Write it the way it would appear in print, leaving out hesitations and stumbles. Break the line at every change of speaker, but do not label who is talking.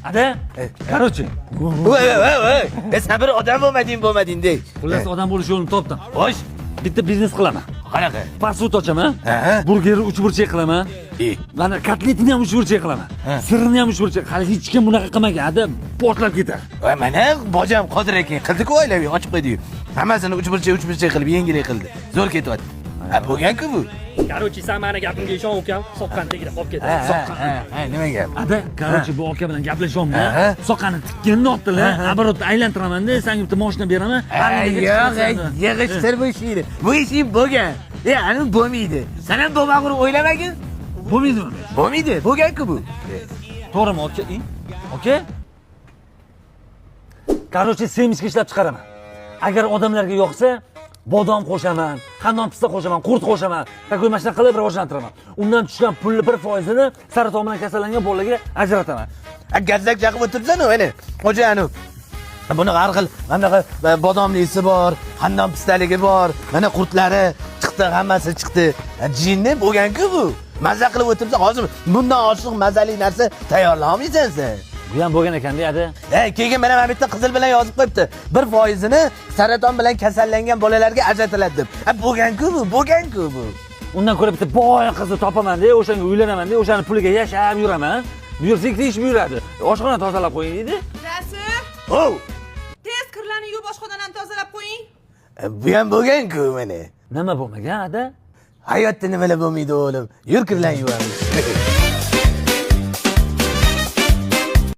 Ada? Короче.
Voy. Sabr odam bo'lmading dey.
Xullas odam bo'lish yo'lini topdim.
Xo'sh,
Bitta biznes qilaman.
qanaqa?
Fast food ochaman.
Aha.
Burgerni 3 burchak qilaman. Mana kotletini ham 3 burchak qilaman. Sirini ham 3 burchak. Hali hech kim bunaqa qilmagan. Ada portlab ketar.
Voy, mana bojam Qodir aka qildi-ku oilaviy ochib qo'ydi-yu. Hammasini 3 burchak qilib yengillik qildi. Zo'r ketyapti. Bo'lgan-ku bu.
Короче, sen meni gapimga ishon ukam, soqqani tagida qolib ketdi.
Nima gap?
Ada, короче, bu aka bilan gaplashyapman. Soqqani tikkanini otdilar. Оборотni aylantiraman-da, senga bitta mashina beraman.
Yo'q, yig'ishtir bu ishni. Bu ishing bo'lgan. Ani bo'lmaydi. Sen ham bo'lmag'ur o'ylamagin.
Bo'lmaydimi?
Bo'lmaydi. Bo'lgan-ku bu.
To'g'rimi, aka? Aka? Короче, semichka ishlab chiqaraman. Agar odamlarga yoqsa, bodom qo'shaman, qandon pista qo'shaman, qurt qo'shaman. Takoy mashina qilib rivojlantiraman. Undan tushgan pulni 1%ni saraton bilan kasallangan bolalarga ajrataman.
Gazlak chaqib o'tirsan-ku, mana. Xo'jani. Buni har xil mana bodomlisi bor, qandon pistaligi bor, mana qurtlari chiqdi, hammasi chiqdi. Jinni bo'lgan-ku bu. Mazza qilib o'tirsa, hozir bundan oshiq mazali narsa tayyorlamaysan sen.
Bu ham bo'lgan ekan-da, ada.
Keyin mana bu yerda qizil bilan yozib qo'yibdi. 1%ni saraton bilan kasallangan bolalarga ajratiladi deb. Bo'lgan-ku bu, bo'lgan-ku bu.
Undan ko'ra bitta boy qizni topaman-da, o'shanga uylanaman-da, o'shani puliga yashab yuraman. Buyursak ish buyuradi. Oshxona tozalab qo'ying dedi.
Rasul,
Oh!
tez kirlarni yuvib oshxonani ham tozalab qo'ying.
Bu ham bo'lgan-ku mana.
Nima bo'lmagan, ada?
Hayotda nimalar bo'lmaydi o'g'lim. Yur kirlan yuvamiz.